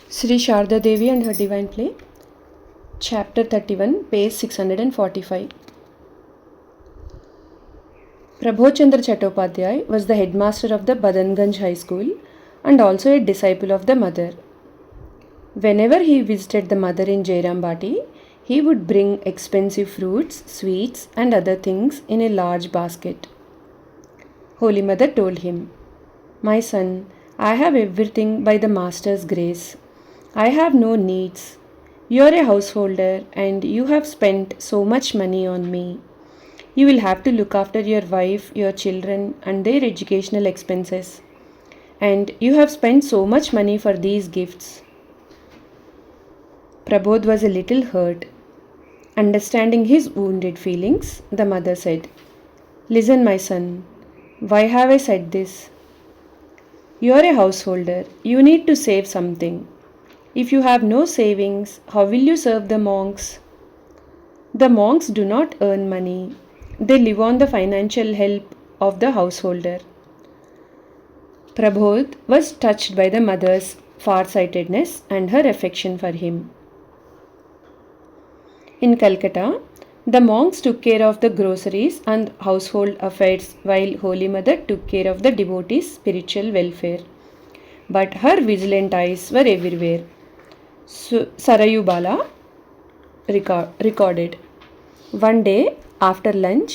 Sri Sharda Devi and her Divine Play, Chapter 31, page 645. Prabhochandra Chattopadhyay was the headmaster of the Badanganj High School and also a disciple of the mother. Whenever he visited the mother in Jairambati, he would bring expensive fruits, sweets, and other things in a large basket. Holy Mother told him, "My son, I have everything by the Master's grace. I have no needs. You are a householder and you have spent so much money on me. You will have to look after your wife, your children, and their educational expenses. And you have spent so much money for these gifts." Prabodh was a little hurt. Understanding his wounded feelings, the mother said, "Listen, my son, why have I said this? You are a householder. You need to save something. If you have no savings, how will you serve the monks? The monks do not earn money. They live on the financial help of the householder." Prabodh was touched by the mother's far-sightedness and her affection for him. In Calcutta, the monks took care of the groceries and household affairs while Holy Mother took care of the devotees' spiritual welfare. But her vigilant eyes were everywhere. Sarayu Bala recorded. One day, after lunch,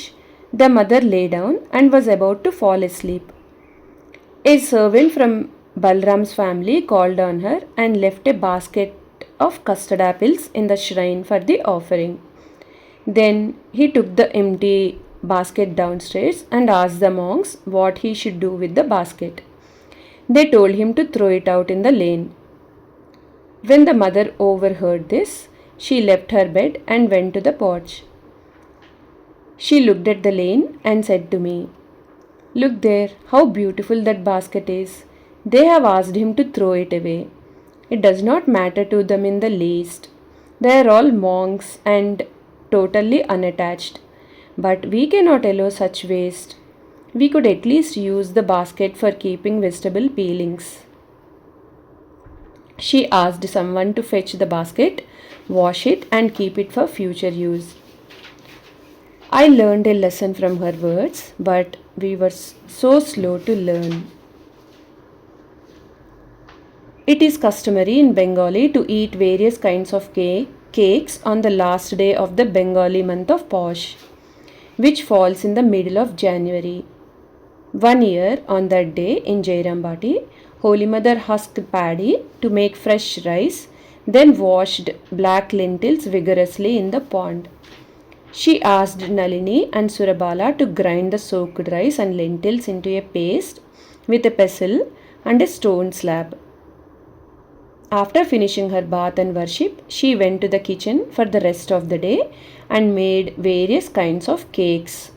the mother lay down and was about to fall asleep. A servant from Balram's family called on her and left a basket of custard apples in the shrine for the offering. Then he took the empty basket downstairs and asked the monks what he should do with the basket. They told him to throw it out in the lane. When the mother overheard this, she left her bed and went to the porch. She looked at the lane and said to me, "Look there, how beautiful that basket is. They have asked him to throw it away. It does not matter to them in the least. They are all monks and totally unattached. But we cannot allow such waste. We could at least use the basket for keeping vegetable peelings." She asked someone to fetch the basket, wash it, and keep it for future use. I learned a lesson from her words, but we were so slow to learn. It is customary in Bengali to eat various kinds of cakes on the last day of the Bengali month of Posh, which falls in the middle of January. One year, on that day in Jairambati, Holy Mother husked paddy to make fresh rice, then washed black lentils vigorously in the pond. She asked Nalini and Surabala to grind the soaked rice and lentils into a paste with a pestle and a stone slab. After finishing her bath and worship, she went to the kitchen for the rest of the day and made various kinds of cakes.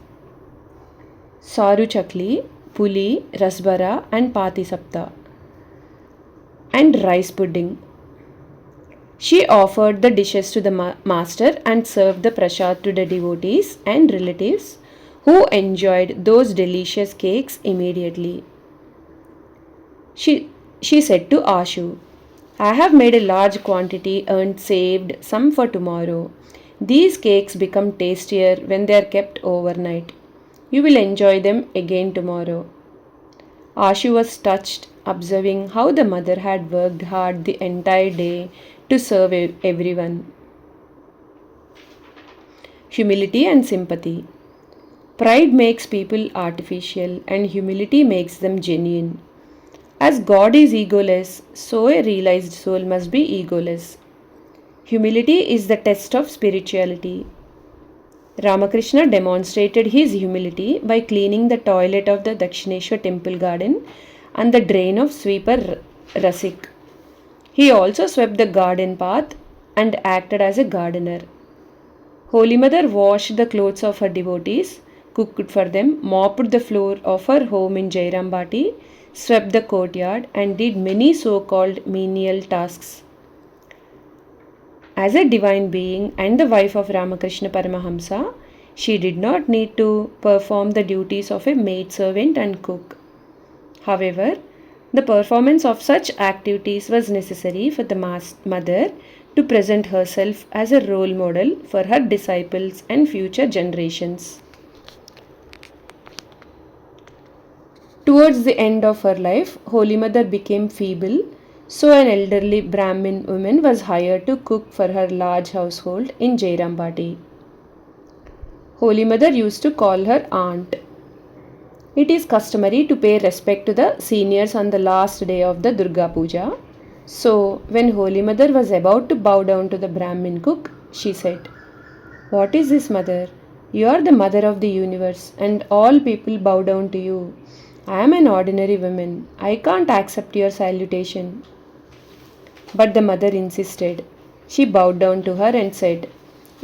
Saru chakli, puli, rasbara and patisapta, and rice pudding. She offered the dishes to the master and served the prasad to the devotees and relatives who enjoyed those delicious cakes immediately. She said to Ashu, "I have made a large quantity and saved some for tomorrow. These cakes become tastier when they are kept overnight. You will enjoy them again tomorrow." Ashu was touched, observing how the mother had worked hard the entire day to serve everyone. Humility and sympathy. Pride makes people artificial and humility makes them genuine. As God is egoless, so a realized soul must be egoless. Humility is the test of spirituality. Ramakrishna demonstrated his humility by cleaning the toilet of the Dakshineshwar temple garden and the drain of sweeper Rasik. He also swept the garden path and acted as a gardener. Holy Mother washed the clothes of her devotees, cooked for them, mopped the floor of her home in Jairambati, swept the courtyard, and did many so-called menial tasks. As a divine being and the wife of Ramakrishna Paramahamsa, she did not need to perform the duties of a maidservant and cook. However, The performance of such activities was necessary for the mother to present herself as a role model for her disciples and future generations. Towards the end of her life, Holy Mother became feeble, so an elderly Brahmin woman was hired to cook for her large household in Jairambati. Holy Mother used to call her aunt. It is customary to pay respect to the seniors on the last day of the Durga Puja. So, when Holy Mother was about to bow down to the Brahmin cook, she said, "What is this, Mother? You are the Mother of the universe, and all people bow down to you. I am an ordinary woman. I can't accept your salutation." But the mother insisted. She bowed down to her and said,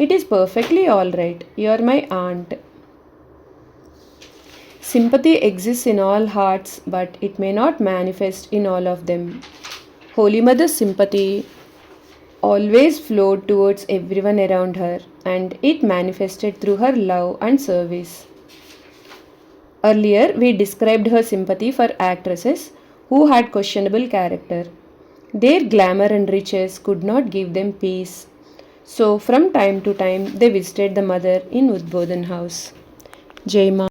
"It is perfectly all right. You are my aunt." Sympathy exists in all hearts, but it may not manifest in all of them. Holy Mother's sympathy always flowed towards everyone around her, and it manifested through her love and service. Earlier, we described her sympathy for actresses who had questionable character. Their glamour and riches could not give them peace. So, from time to time, they visited the mother in Udbodhan house. Jai Ma.